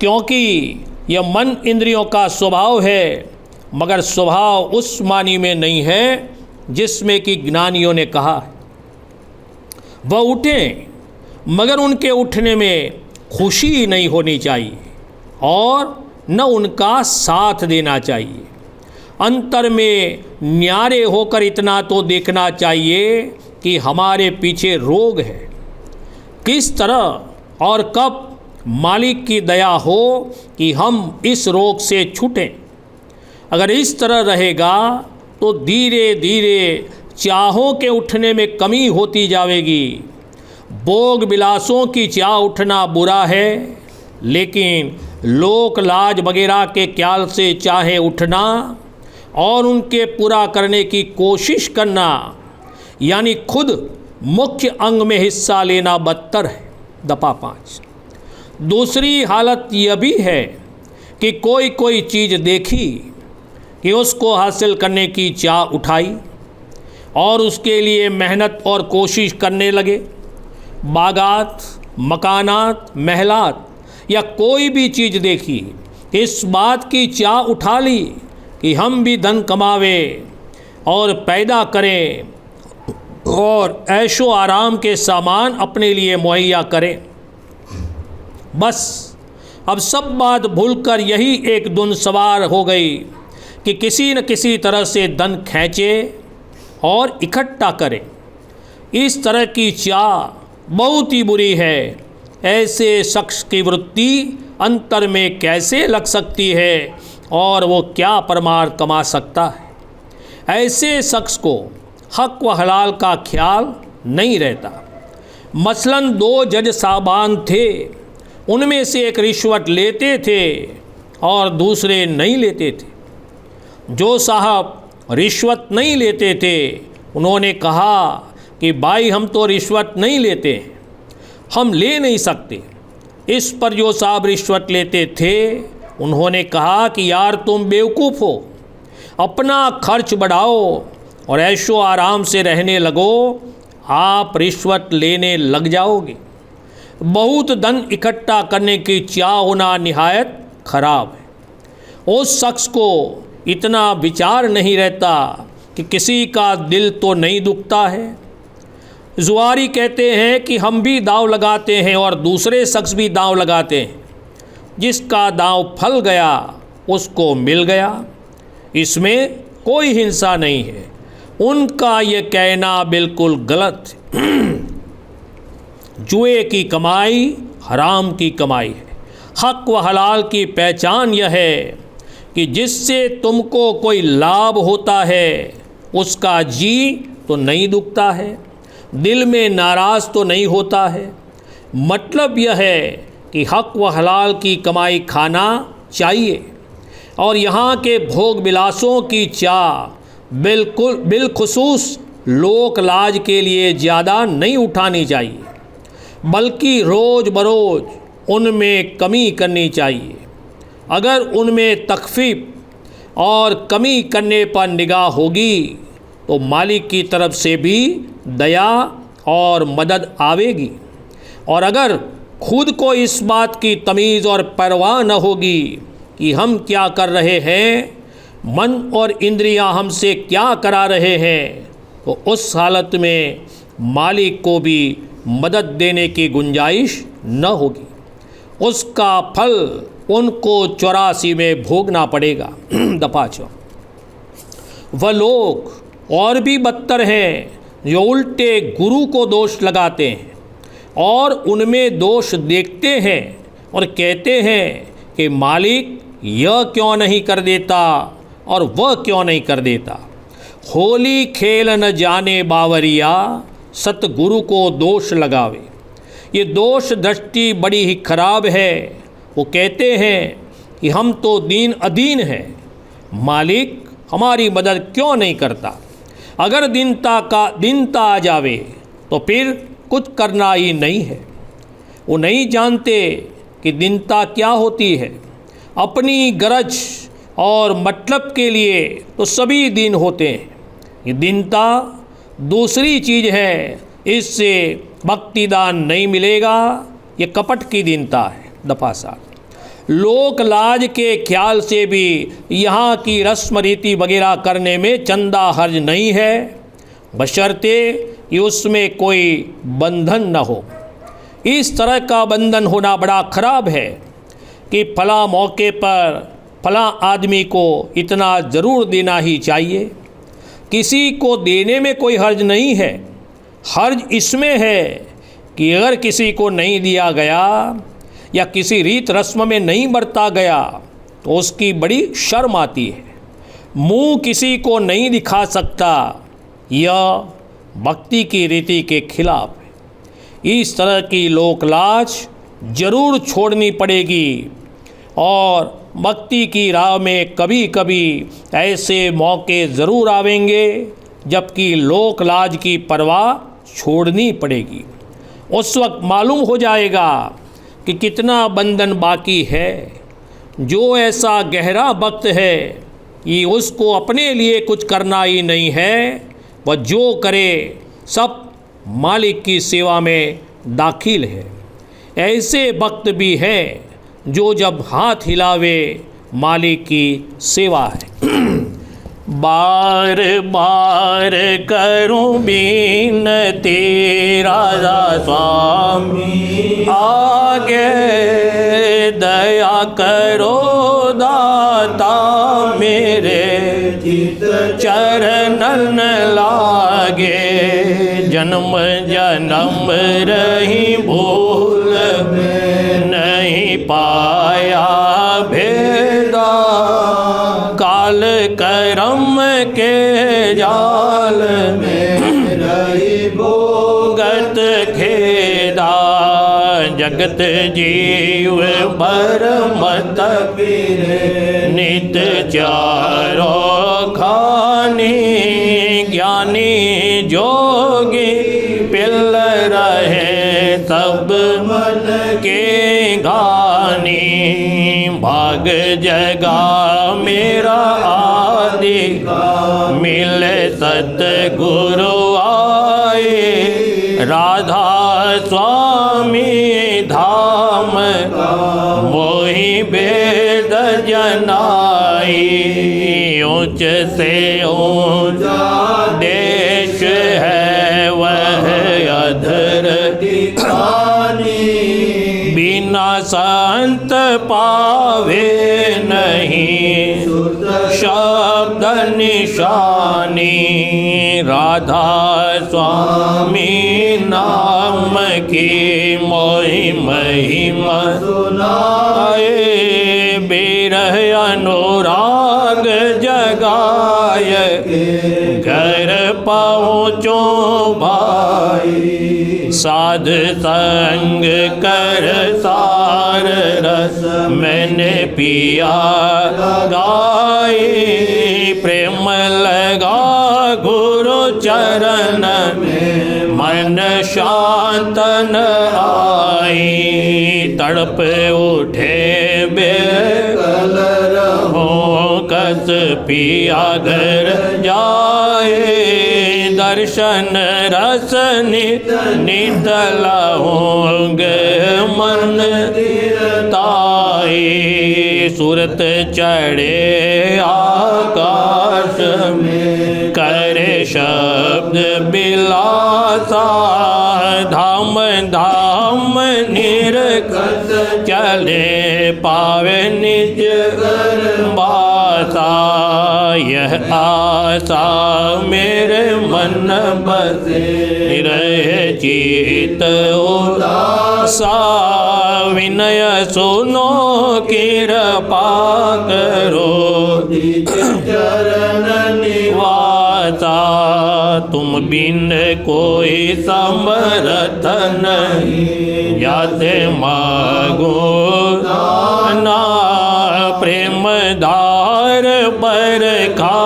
क्योंकि यह मन इंद्रियों का स्वभाव है, मगर स्वभाव उस मानी में नहीं है जिसमें कि ज्ञानियों ने कहा है। वह उठें, मगर उनके उठने में खुशी नहीं होनी चाहिए और न उनका साथ देना चाहिए। अंतर में न्यारे होकर इतना तो देखना चाहिए कि हमारे पीछे रोग है, किस तरह और कब मालिक की दया हो कि हम इस रोग से छूटें। अगर इस तरह रहेगा तो धीरे धीरे चाहों के उठने में कमी होती जाएगी। भोग विलासों की चाह उठना बुरा है, लेकिन लोक लाज वगैरह के ख्याल से चाहे उठना और उनके पूरा करने की कोशिश करना, यानी खुद मुख्य अंग में हिस्सा लेना बदतर है। दफा 5, दूसरी हालत यह भी है कि कोई चीज़ देखी कि उसको हासिल करने की चाह उठाई और उसके लिए मेहनत और कोशिश करने लगे। बागात, मकानात, महलात या कोई भी चीज़ देखी, इस बात की चाह उठा ली कि हम भी धन कमावे और पैदा करें और ऐशो आराम के सामान अपने लिए मुहैया करें। बस अब सब बात भूलकर यही एक धुन सवार हो गई कि किसी न किसी तरह से धन खींचे और इकट्ठा करे। इस तरह की चाह बहुत ही बुरी है। ऐसे शख्स की वृत्ति अंतर में कैसे लग सकती है और वो क्या परमार्थ कमा सकता है। ऐसे शख्स को हक व हलाल का ख्याल नहीं रहता। मसलन 2 जज साहबान थे, उनमें से एक रिश्वत लेते थे और दूसरे नहीं लेते थे। जो साहब रिश्वत नहीं लेते थे उन्होंने कहा कि भाई हम तो रिश्वत नहीं लेते, हम ले नहीं सकते। इस पर जो साहब रिश्वत लेते थे उन्होंने कहा कि यार तुम बेवकूफ़ हो, अपना खर्च बढ़ाओ और ऐशो आराम से रहने लगो, आप रिश्वत लेने लग जाओगे। बहुत धन इकट्ठा करने की चाह होना निहायत खराब है। उस शख्स को इतना विचार नहीं रहता कि किसी का दिल तो नहीं दुखता है। जुआरी कहते हैं कि हम भी दांव लगाते हैं और दूसरे शख्स भी दांव लगाते हैं, जिसका दांव फल गया उसको मिल गया। इसमें कोई हिंसा नहीं है। उनका ये कहना बिल्कुल गलत है। जुए की कमाई हराम की कमाई है। हक व हलाल की पहचान यह है कि जिससे तुमको कोई लाभ होता है उसका जी तो नहीं दुखता है, दिल में नाराज़ तो नहीं होता है। मतलब यह है कि हक व हलाल की कमाई खाना चाहिए और यहाँ के भोग विलासों की चाह बिलखुसूस लोक लाज के लिए ज़्यादा नहीं उठानी चाहिए, बल्कि रोज़ बरोज़ उनमें कमी करनी चाहिए। अगर उनमें तखफीफ और कमी करने पर निगाह होगी तो मालिक की तरफ से भी दया और मदद आवेगी। और अगर खुद को इस बात की तमीज़ और परवाह न होगी कि हम क्या कर रहे हैं, मन और इंद्रियां हमसे क्या करा रहे हैं, तो उस हालत में मालिक को भी मदद देने की गुंजाइश न होगी। उसका फल उनको 84 में भोगना पड़ेगा। दफा 4। वह लोग और भी बदतर हैं जो उल्टे गुरु को दोष लगाते हैं और उनमें दोष देखते हैं और कहते हैं कि मालिक यह क्यों नहीं कर देता और वह क्यों नहीं कर देता। होली खेल न जाने बावरिया, सतगुरु को दोष लगावे। ये दोष दृष्टि बड़ी ही खराब है। वो कहते हैं कि हम तो दीन अधीन हैं, मालिक हमारी मदद क्यों नहीं करता। अगर दीनता आ जावे तो फिर कुछ करना ही नहीं है। वो नहीं जानते कि दीनता क्या होती है। अपनी गरज और मतलब के लिए तो सभी दीन होते हैं। ये दीनता दूसरी चीज़ है, इससे भक्तिदान नहीं मिलेगा। ये कपट की दीनता है। दफा 7। लोक लाज के ख्याल से भी यहाँ की रस्म रीति वगैरह करने में चंदा हर्ज नहीं है, बशर्ते कि उसमें कोई बंधन न हो। इस तरह का बंधन होना बड़ा खराब है कि फला मौके पर फला आदमी को इतना ज़रूर देना ही चाहिए। किसी को देने में कोई हर्ज नहीं है। हर्ज इसमें है कि अगर किसी को नहीं दिया गया या किसी रीत रस्म में नहीं बरता गया तो उसकी बड़ी शर्म आती है। मुंह किसी को नहीं दिखा सकता, यह भक्ति की रीति के खिलाफ है। इस तरह की लोक लाज जरूर छोड़नी पड़ेगी और भक्ति की राह में कभी कभी ऐसे मौके ज़रूर आवेंगे जबकि लोक लाज की परवाह छोड़नी पड़ेगी। उस वक्त मालूम हो जाएगा कि कितना बंधन बाकी है। जो ऐसा गहरा वक्त है कि उसको अपने लिए कुछ करना ही नहीं है, वह जो करे सब मालिक की सेवा में दाखिल है। ऐसे वक्त भी है जो जब हाथ हिलावे मालिक की सेवा है। बार बार करूं बिनती राजा स्वामी, आगे दया करो दाता मेरे चित चरणन लागे जन्म जन्म रही भूल नहीं पाया भेदा काल करम के जाल में रही भोगत खेदा जगत जीव भर मत पीरे नित चारो खानी ज्ञानी जोगी पिल रहे सब मन के गानी भाग जगा मेरा आदि मिले सतगुरु आए राधा स्वामी धाम मोहि वेद जनाई ऊंच से ऊंचा देश है वह अधर ठिकानी बिना संत पावे नहीं शब्द निशानी राधा स्वामी नाम की मोहि महिमा सुनाए बिरह अनुराग जगाय घर पहुँचो भाई साध संग कर सार रस मैंने पिया गाई प्रेम लगा गुरु चरण में मन शांतन आई तड़प उठे बेकलर हो कस पिया घर जाए दर्शन रस नितला होंगे मन ताई सूरत चढ़े आकाश में करे शब्द बिलासा धाम धाम निरखत चले पावे निज बासा यह आशा मेरे मन बसे रहे चित उदासा विनय सुनो कृपा करो चरण निवासा तुम बिन कोई समर्थ नहीं याते मागो ना प्रेम धार पर खा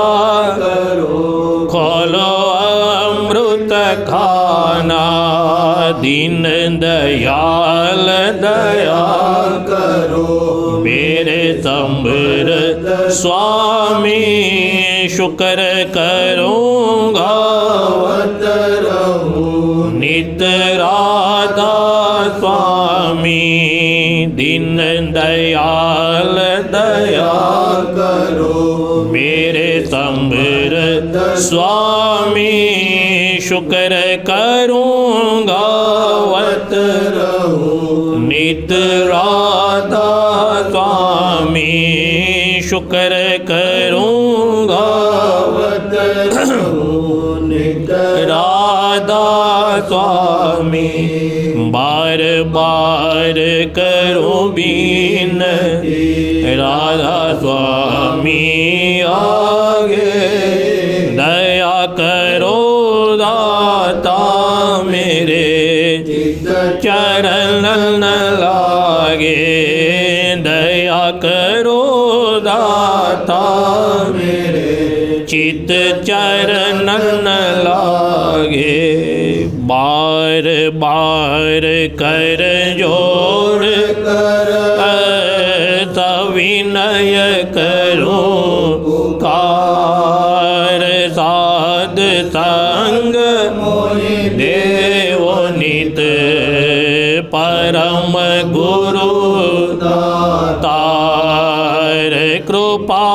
खोलो अमृत खाना दीन दयाल दया करो मेरे संबर स्वामी शुक्र करूँगा नित राधा स्वामी दीन दयाल दया करो मेरे संबर स्वामी शुक्र करूँगा वत नित राधा स्वामी शुक्र करूँगा राधा स्वामी बार बार करो बीन राधा स्वामी आगे दया करो दाता मेरे चरण न लागे दया करो दाता मेरे चित चरण न लागे बार बार कर जोड़ कर विनय करो कार साध संग देव नित परम गुरु तार कृपा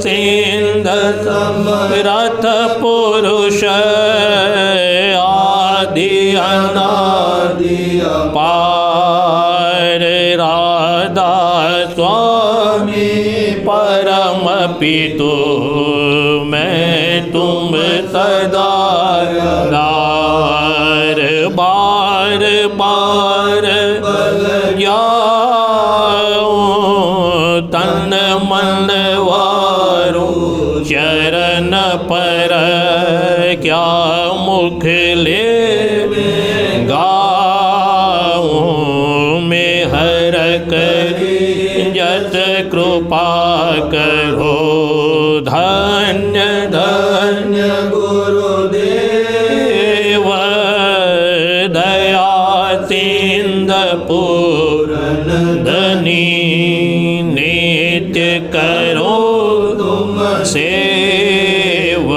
सिंध समरथ पुरुष आदि अनादि पार राधा स्वामी परम पितु मैं तुम सदा दार बार बार जाऊं तन मन वारू चरण पर क्या मुख ले गाऊं मैं हर करी जत कृपा करो धन्य धन्य गुरुदेव दया सिंध पूरन धनी नित्य करो तुम सेव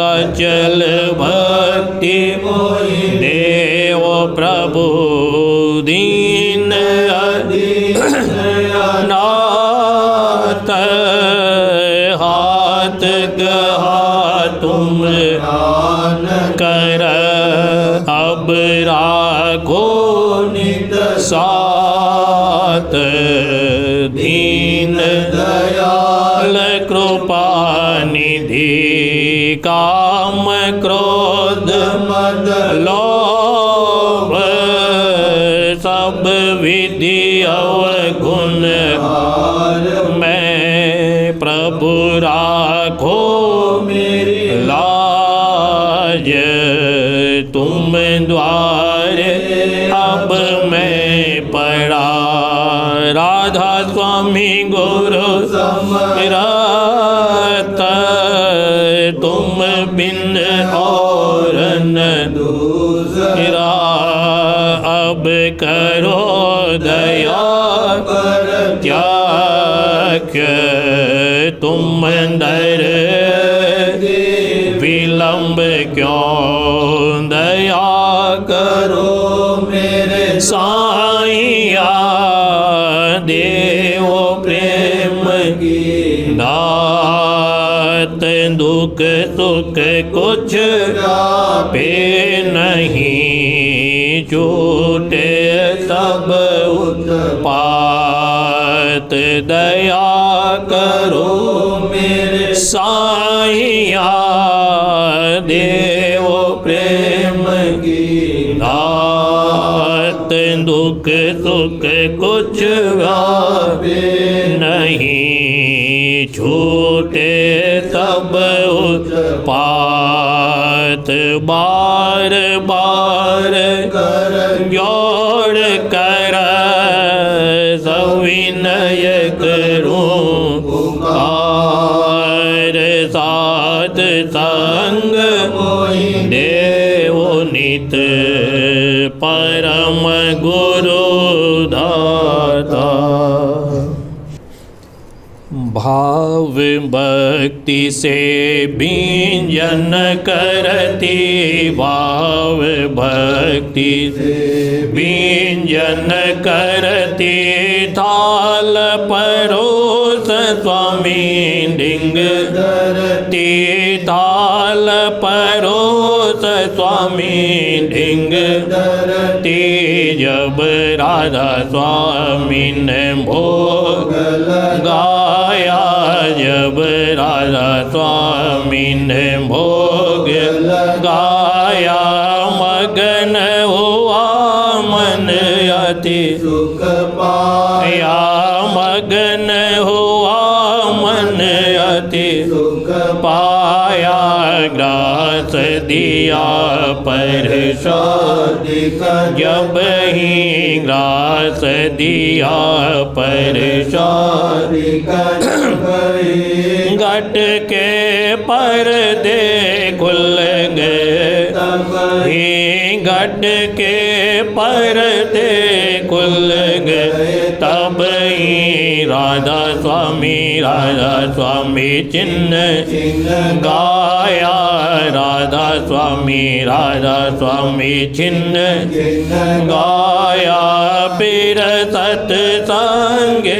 अचल भक्ति देव प्रभु दीन नाथ हाथ गहा तुम कर अब राखो नित साथ दीन दयाल कृपा निधि काम क्रोध मद लोभ सब विधि अवगुण मैं प्रभु राखो मेरी लाज तुम द्वारे अब मैं पड़ा राधा स्वामी गुरु समरत तुम बिन और न दूसरा अब करो दया त्याग तुम दर विलंब क्यों दया करो मेरे साईया देव प्रेम की दात दुख सुख कुछ पे नहीं छूटे सब उत्पात दया करो मेरे साईया देव प्रेम की दात दुख सुख कुछ नहीं छूटे तब उत्पात बार बार कर जोड़ कर सविनय करूं पुकार साथ संग देव नित परम गुरु दाता भाव भक्ति से बीजन करती भाव भक्ति से बीजन करती थाल परोस स्वामी डिंग धरती थाल परोस स्वामी डिंग धरती जब राधा स्वामी ने भोग गाया जब राधा स्वामी ने भोग गाया मगन हुआ मन अति सुख पाया मगन हुआ मन अति सुख पाया ग्रास दिया परसादी जब ही ग्रास दिया परसादी घट के पर्दे खुल गए ही घट के पर्दे खुल गए तब ही राधा स्वामी चिन्ह गाया राधा स्वामी चिन्ह गाया फिर सत्संगे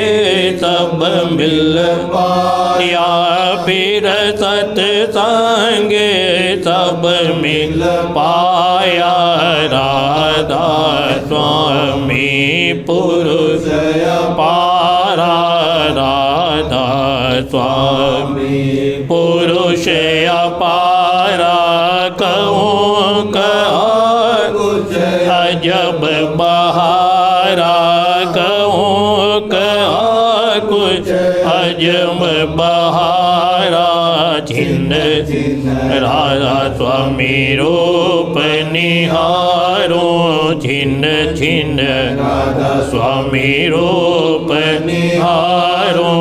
सब मिल पाया फिर सत्संगे सब मिल पाया राधा स्वामी पुरुष पारा राधा स्वामी पुरुष अपारा कहूँ कहा कुछ अजब बहारा कहूँ कहा कुछ अजब बहारा छिन्न राधा स्वामी रूप निहारो छिन्न छिन्न राधा स्वामी रूप निहारो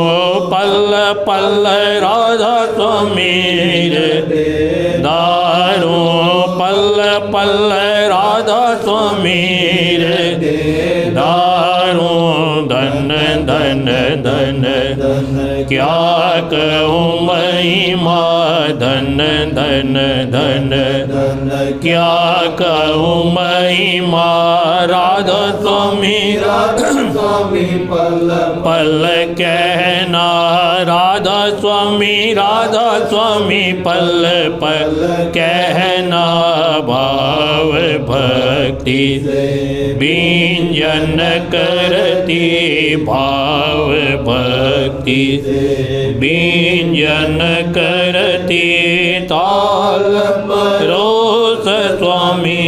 पल पल राधा स्वामी दारो पल पल राधा स्वामी दारो धन धन धन क्या कहूँ महिमा धन धन धन क्या कहूँ महिमा राधा स्वामी स्वामी पल पल कहना राधा स्वामी पल पल कहना भाव भक्ति व्यंजन करती भाव भक्ति व्यंजन करती ताल रोस स्वामी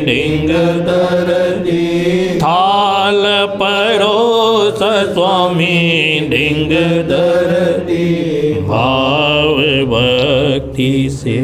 लिंग तरती थाल परोस स्वामी लिंग तरती भाव भक्ति से